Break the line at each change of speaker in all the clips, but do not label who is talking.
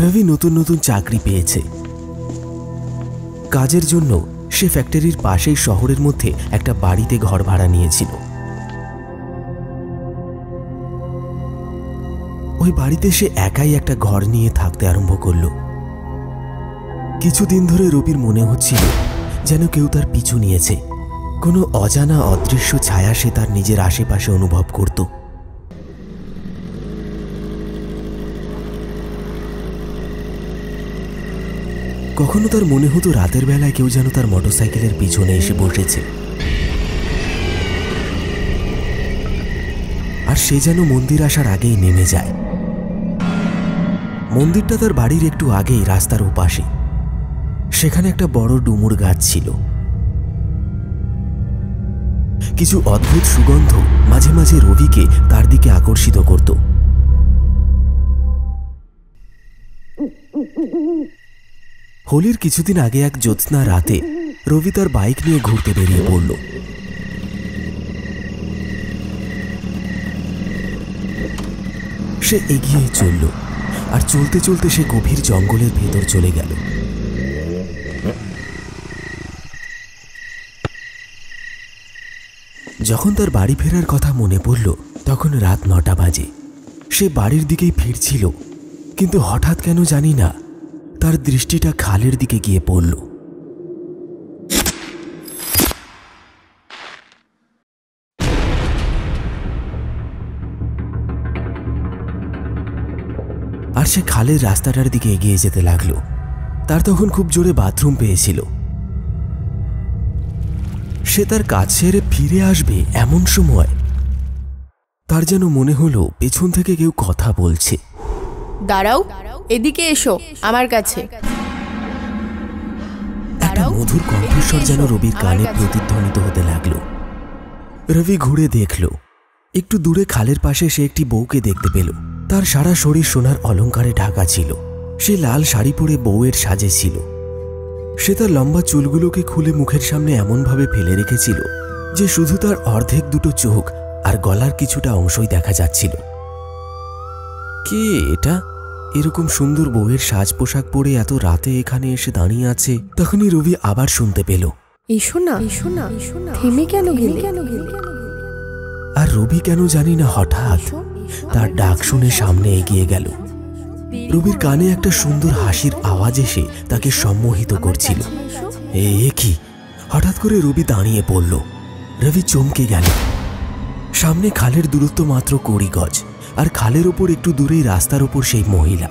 রবি নতুন নতুন চাকরি পেয়েছে। কাজের জন্য সে ফ্যাক্টরির পাশেই শহরের মধ্যে একটা বাড়িতে ঘর ভাড়া নিয়েছিল। ওই বাড়িতে সে একাই একটা ঘর নিয়ে থাকতে আরম্ভ করলো। কিছুদিন ধরে রবির মনে হচ্ছিল যেন কেউ তার পিছু নিয়েছে। কোনো অজানা অদৃশ্য ছায়া সে তার নিজের আশেপাশে অনুভব করত। কখনো তার মনে হতো রাতের বেলায় কেউ যেন তার মোটরসাইকেলের পিছনে এসে বসেছে, আর সে যেন মন্দির আসার আগেই নেমে যায়। মন্দিরটা তার বাড়ির একটু আগেই রাস্তার ওপাশে। সেখানে একটা বড় ডুমুর গাছ ছিল। কিছু অদ্ভুত সুগন্ধ মাঝে মাঝে রবিকে তার দিকে আকর্ষিত করত। হোলির কিছুদিন আগে এক জ্যোৎস্না রাতে রবি তার বাইক নিয়ে ঘুরতে বেরিয়ে পড়ল। সে এগিয়ে চলল, আর চলতে চলতে সে গভীর জঙ্গলের ভেতর চলে গেল। যখন তার বাড়ি ফেরার কথা মনে পড়ল তখন রাত 9টা বাজে। সে বাড়ির দিকেই ফিরছিল, কিন্তু হঠাৎ কেন জানি না তার দৃষ্টিটা খালের দিকে গিয়ে পড়ল। আর সে খালের রাস্তাটার দিকে এগিয়ে যেতে লাগলো। তার তখন খুব জোরে বাথরুম পেয়েছিল। সে তার কাজ সেরে ফিরে আসবে এমন সময় তার যেন মনে হলো পেছন থেকে কেউ কথা বলছে।
দাঁড়াও, এদিকে এসো আমার কাছে।
একটা মধুর কণ্ঠস্বর যেন রবির কানে প্রতিধ্বনিত হতে লাগলো। রবি ঘুরে দেখল, একটু দূরে খালের পাশে সে একটি বউকে দেখতে পেল। তার সারা শরীর সোনার অলংকারে ঢাকা ছিল। সে লাল শাড়ি পরে বউয়ের সাজে ছিল। সে তার লম্বা চুলগুলোকে খুলে মুখের সামনে এমনভাবে ফেলে রেখেছিল যে শুধু তার অর্ধেক দুটো চোখ আর গলার কিছুটা অংশই দেখা যাচ্ছিল। কে এটা? এরকম সুন্দর বউয়ের সাজ পোশাক পরে এত রাতে এখানে এসে দাঁড়িয়ে আছে। তখনই রবি আবার শুনতে পেল,
এসো না, থেমে কেন গেলে?
আর রবি কেন জানি না হঠাৎ তার ডাক শুনে সামনে এগিয়ে গেল। রবির কানে একটা সুন্দর হাসির আওয়াজ এসে তাকে সম্মোহিত করছিল। এ কি? হঠাৎ করে রবি দাঁড়িয়ে পড়ল। রবি চমকে গেল। সামনে খালের দূরত্ব মাত্র 20 গজ, আর খালের ওপর একটু দূরেই রাস্তার ওপর সেই মহিলা।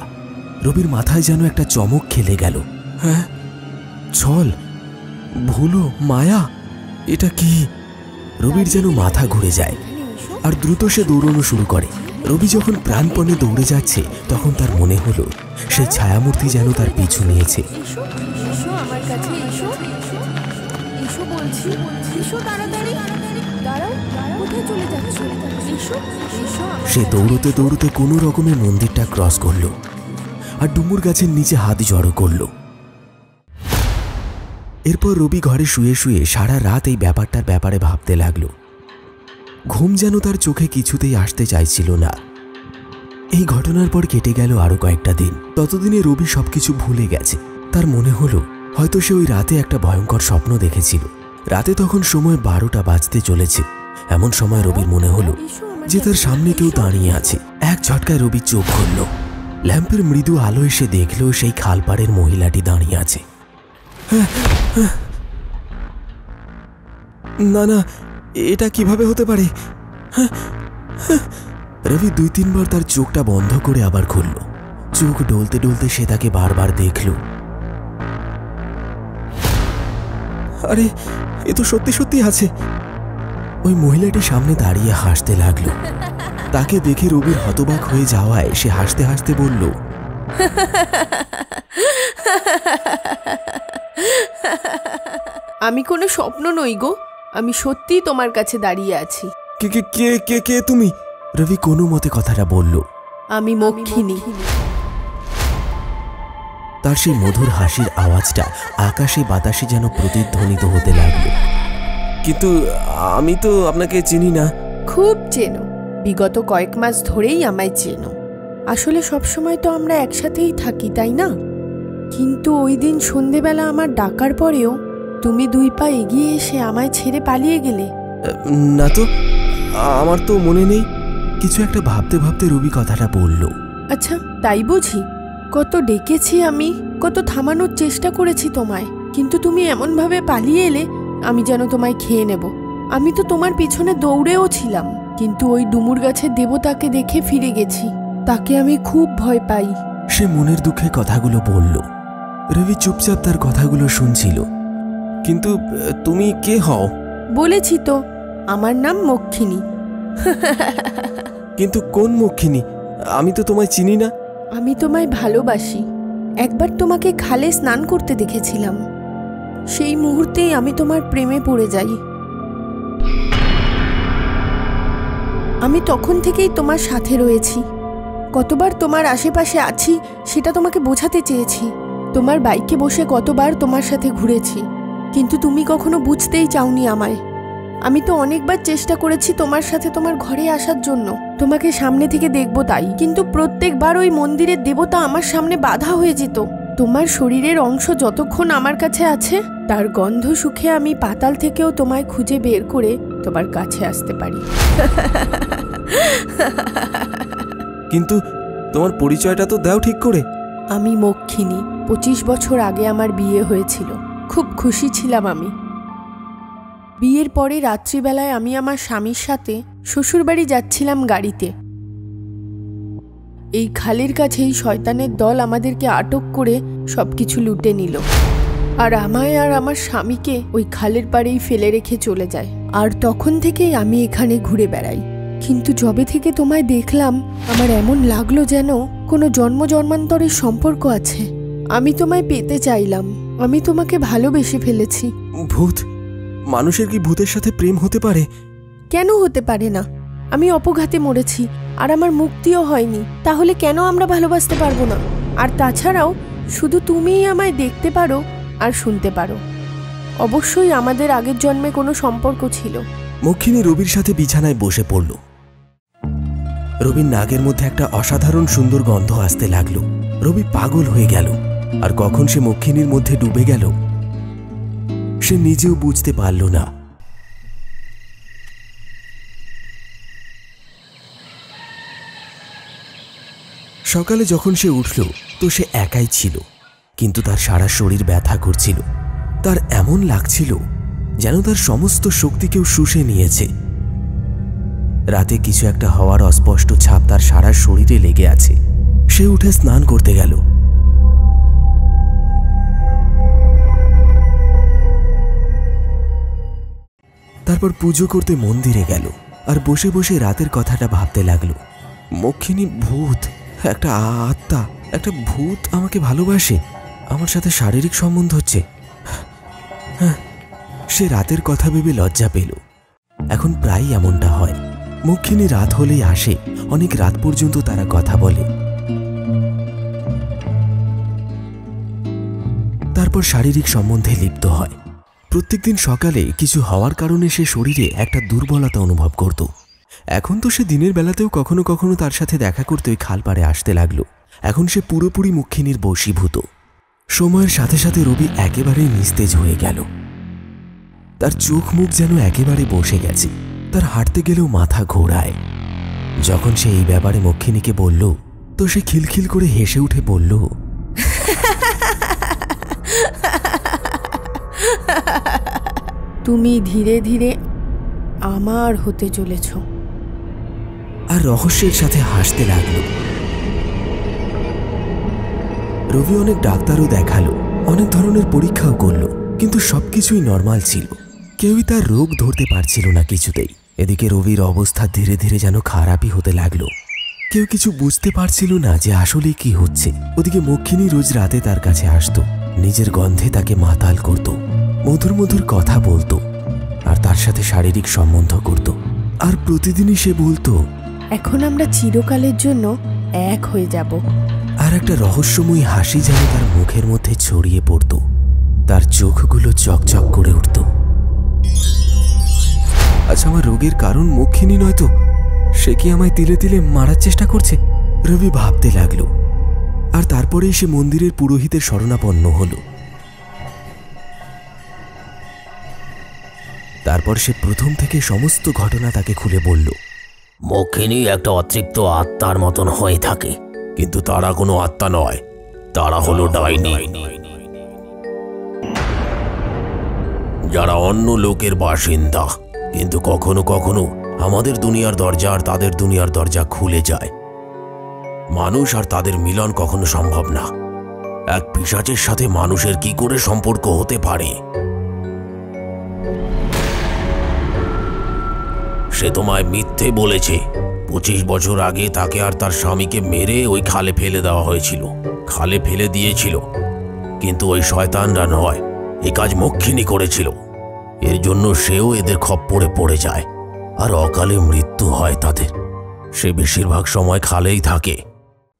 রবির মাথায় যেন একটা চমক খেলে গেল। হ্যাঁ, ছল, ভুলো, মায়া, এটা কি? রবির যেন মাথা ঘুরে যায়, আর দ্রুত সে দৌড়ানো শুরু করে। রবি যখন প্রাণপণে দৌড়ে যাচ্ছে তখন তার মনে হলো সেই ছায়ামূর্তি যেন তার পিছু নিয়েছে। সে দৌড়তে দৌড়তে কোনো রকমে মন্দিরটা ক্রস করলো, আর ডুমুর গাছের নিচে হাত জড়ো করলো। এরপর রবি ঘরে শুয়ে শুয়ে সারা রাত এই ব্যাপারটার ব্যাপারে ভাবতে লাগলো। ঘুম যেন তার চোখে কিছুতেই আসতে চাইছিল না। এই ঘটনার পর কেটে গেল আরো কয়েকটা দিন। ততদিনে রবি সবকিছু ভুলে গেছে। তার মনে হলো হয়তো সে ওই রাতে একটা ভয়ঙ্কর স্বপ্ন দেখেছিল। রাতে তখন সময় 12টা বাজতে চলেছে। এমন সময় রবির মনে হলো যে তার সামনে কেউ দাঁড়িয়ে আছে। এক ঝটকায় রবি চোখ খুলল। ল্যাম্পের মৃদু আলো এসে দেখল সেই খালপাড়ের মহিলাটি দাঁড়িয়ে আছে। না না, এটা কিভাবে হতে পারে? রবি 2-3 বার তার চোখটা বন্ধ করে আবার খুলল। চোখ ডলতে ডলতে সে তাকে বারবার দেখল। আরে, এ তো সত্যি সত্যি আছে। ওই মহিলাটি সামনে দাঁড়িয়ে হাসতে লাগলো। তাকে দেখে রবির হতবাক হয়ে যাওয়ায় সে হাসতে হাসতে বলল,
আমি কোনো স্বপ্ন নই গো, আমি সত্যিই তোমার কাছে দাঁড়িয়ে আছি।
কে কে কে কে কে তুমি? রবি কোনো মতে কথাটা বলল,
আমি মক্ষিণী।
তার সেই মধুর হাসির আওয়াজটা আকাশে বাতাসে যেন প্রতিধ্বনিত হতে লাগলো। কিন্তু আমি তো আপনাকে চিনি না।
খুব চেনো, বিগত কয়েক মাস ধরেই আমায় চেনো। আসলে সব সময় তো আমরা একসাথেই থাকি, তাই না? কিন্তু ওই দিন সন্ধেবেলা আমার ডাকার পরেও তুমি 2 পা এগিয়ে এসে আমায় ছেড়ে পালিয়ে গেলে।
না তো, আমার তো মনে নেই। কিছু একটা ভাবতে ভাবতে রবি কথাটা বলল।
আচ্ছা, তাই বুঝি? কত ডেকেছি আমি, কত থামানোর চেষ্টা করেছি তোমায়, কিন্তু তুমি এমনভাবে পালিয়ে এলে আমি যেন তোমায় খেয়ে নেব। আমি তো তোমার পিছনে দৌড়েও ছিলাম, কিন্তু ওই ডুমুর গাছের দেবতাকে দেখে ফিরে গেছি। তাকে আমি খুব ভয় পাই।
সে মনের দুঃখে কথাগুলো বলল। রবি চুপচাপ তার কথাগুলো শুনছিল। কিন্তু তুমি কে হও?
বলেছি তো, আমার নাম মক্ষিণী।
কিন্তু কোন মক্ষিণী? আমি তো তোমায় চিনি না।
আমি তোমায় ভালোবাসি। একবার তোমাকে খালে স্নান করতে দেখেছিলাম, সেই মুহূর্তেই আমি তোমার প্রেমে পড়ে যাই। আমি তখন থেকেই তোমার সাথে রয়েছি। কতবার তোমার আশেপাশে আছি সেটা তোমাকে বোঝাতে চেয়েছি। তোমার বাইকে বসে কতবার তোমার সাথে ঘুরেছি, কিন্তু তুমি কখনো বুঝতেই চাওনি আমায়। আমি তো অনেকবার চেষ্টা করেছি তোমার সাথে তোমার ঘরে আসার জন্য, তোমাকে সামনে থেকে দেখবো তাই, কিন্তু প্রত্যেকবার ওই মন্দিরের দেবতা আমার সামনে বাধা হয়ে যেত। তোমার শরীরের অংশ যতক্ষণ আমার কাছে আছে, তার গন্ধ সুখে আমি পাতাল থেকেও তোমায় খুঁজে বের করে তোমার কাছে আসতে পারি।
কিন্তু তোমার পরিচয়টা তো দাও ঠিক করে।
আমি মক্ষিণী। 25 বছর আগে আমার বিয়ে হয়েছিল। খুব খুশি ছিলাম আমি। বিয়ের পরে রাত্রিবেলায় আমি আমার স্বামীর সাথে শ্বশুরবাড়ি যাচ্ছিলাম গাড়িতে। এই খালের কাছেই শয়তানের দল আমাদেরকে আটক করে সবকিছু লুটে নিল, আর আমায় আর আমার স্বামীকে ওই খালের পাড়েই ফেলে রেখে চলে যায়। আর তখন থেকেই আমি এখানে ঘুরে বেড়াই। কিন্তু যবে থেকে তোমায় দেখলাম, আমার এমন লাগলো যেন কোনো জন্ম জন্মান্তরের সম্পর্ক আছে। আমি তোমায় পেতে চাইলাম। আমি তোমাকে ভালোবেসে ফেলেছি।
ভূত? মানুষের কি ভূতের সাথে প্রেম হতে পারে?
কেন হতে পারে না? আমি অপঘাতে মরেছি, আর আমার মুক্তিও হয়নি। তাহলে কেন আমরা ভালোবাসতে পারবো না? আর তাছাড়াও শুধু তুমিই আমায় দেখতে পারো আর শুনতে পারো। অবশ্যই আমাদের আগের জন্মে কোনো সম্পর্ক ছিল।
মক্ষিণী রবির সাথে বিছানায় বসে পড়ল। রবির নাকের মধ্যে একটা অসাধারণ সুন্দর গন্ধ আসতে লাগলো। রবি পাগল হয়ে গেল, আর কখন সে মক্ষিণীর মধ্যে ডুবে গেল সে নিজেও বুঝতে পারল না। সকালে যখন সে উঠল তো সে একাই ছিল, কিন্তু তার সারা শরীর ব্যথা করছিল। তার এমন লাগছিল যেন তার সমস্ত শক্তি কেউ শুষে নিয়েছে। রাতে কিছু একটা হওয়ার অস্পষ্ট ছাপ তার সারা শরীরে লেগে আছে। সে উঠে স্নান করতে গেল। তারপর পুজো করতে মন্দিরে গেল, আর বসে বসে রাতের কথাটা ভাবতে লাগলো। মক্ষিণী ভূত, একটা আত্মা, একটা ভূত আমাকে ভালোবাসে, আমার সাথে শারীরিক সম্বন্ধ হচ্ছে। সে রাতের কথা ভেবে লজ্জা পেল। এখন প্রায় এমনটা হয়। মক্ষিণী রাত হলেই আসে, অনেক রাত পর্যন্ত তারা কথা বলে। তারপর শারীরিক সম্বন্ধে লিপ্ত হয়। প্রত্যেকদিন সকালে কিছু হওয়ার কারণে সে শরীরে একটা দুর্বলতা অনুভব করত। এখন তো সে দিনের বেলাতেও কখনো কখনো তার সাথে দেখা করতে ওই খাল পাড়ে আসতে লাগলো। এখন সে পুরোপুরি মক্ষিণীর বশীভূত। সময়ের সাথে সাথে রবি একেবারেই নিস্তেজ হয়ে গেল। তার চোখ মুখ যেন একেবারে বসে গেছে। তার হাঁটতে গেলেও মাথা ঘোরায়। যখন সে এই ব্যাপারে মক্ষিণীকে বলল, তো সে খিলখিল করে হেসে উঠে বলল,
তুমি ধীরে ধীরে আমার হতে চলেছ।
আর রহস্যের সাথে হাসতে লাগলো। রবি অনেক ডাক্তারও দেখালো, অনেক ধরনের পরীক্ষাও করলো, কিন্তু সবকিছুই নর্মাল ছিল। কেউই তার রোগ ধরতে পারছিল না কিছুতেই। এদিকে রবির অবস্থা ধীরে ধীরে যেন খারাপই হতে লাগলো। কেউ কিছু বুঝতে পারছিল না যে আসলে কি হচ্ছে। ওদিকে মক্ষিণী রোজ রাতে তার কাছে আসতো, নিজের গন্ধে তাকে মাতাল করত, মধুর মধুর কথা বলতো, আর তার সাথে শারীরিক সম্বন্ধ করত। আর প্রতিদিনই সে বলতো,
এখন আমরা চিরকালের জন্য এক হয়ে যাব।
আর একটা রহস্যময়ী হাসি যেন তার মুখের মধ্যে ছড়িয়ে পড়ত। তার চোখগুলো চকচক করে উঠত। আচ্ছা, আমার রোগের কারণ মক্ষিণী নয় তো? সে কি আমায় তিলে তিলে মারার চেষ্টা করছে? রবি ভাবতে লাগল, আর তারপরেই সে মন্দিরের পুরোহিতের শরণাপন্ন হল। তারপর সে প্রথম থেকে সমস্ত ঘটনা তাকে খুলে বলল।
মক্ষিণী একটা অতৃপ্ত আত্মার মতন হয়ে থাকে, কিন্তু তারা কোনো আত্মা নয়, তারা হলো ডাইনি, যারা অন্য লোকের বাসিন্দা। কিন্তু কখনো কখনো আমাদের দুনিয়ার দরজা আর তাদের দুনিয়ার দরজা খুলে যায়। মানুষ আর তাদের মিলন কখনো সম্ভব না। এক পিশাচের সাথে মানুষের কি করে সম্পর্ক হতে পারে? সে তোমায় মিথ্যে বলেছে। 25 বছর আগে তাকে আর তার স্বামীকে মেরে ওই খালে ফেলে দেওয়া হয়েছিল, খালে ফেলে দিয়েছিল। কিন্তু ওই শয়তানরা নয়, এই কাজ মক্ষিণী করেছিল। এর জন্য সেও এদের খপ্পরে পড়ে যায়, আর অকালে মৃত্যু হয় তাদের। সে বেশিরভাগ সময় খালেই থাকে।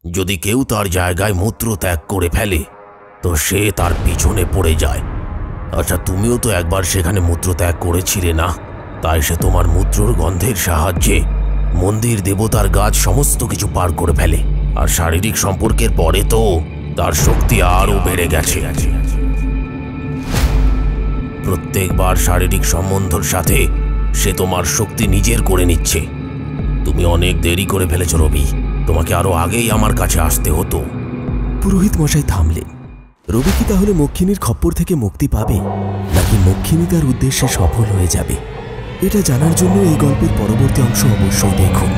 যদি কেউ তার জায়গায় মূত্র ত্যাগ করে ফেলে তো সে তার পিছনে পড়ে যায়। আচ্ছা, তুমিও তো একবার সেখানে মূত্র ত্যাগ করেছিলে না? তাই সে তোমার মূত্রর গন্ধের সাহায্যে মন্দির, দেবতার গাছ সমস্ত কিছু পার করে ফেলে। আর শারীরিক সম্পর্কের পরে তো তার শক্তি আরও বেড়ে গেছে। প্রত্যেকবার শারীরিক সম্বন্ধের সাথে সে তোমার শক্তি নিজের করে নিচ্ছে। তুমি অনেক দেরি করে ফেলেছ রবি, তোমাকে আরো আগেই আমার কাছে আসতে হতো।
পুরোহিত মশাই থামলেন। রবি কি তাহলে মক্ষিণীর খপ্পর থেকে মুক্তি পাবে, নাকি মক্ষিণী তার উদ্দেশ্যে সফল হয়ে যাবে? এটা জানার জন্য এই গল্পের পরবর্তী অংশ অবশ্যই দেখুন।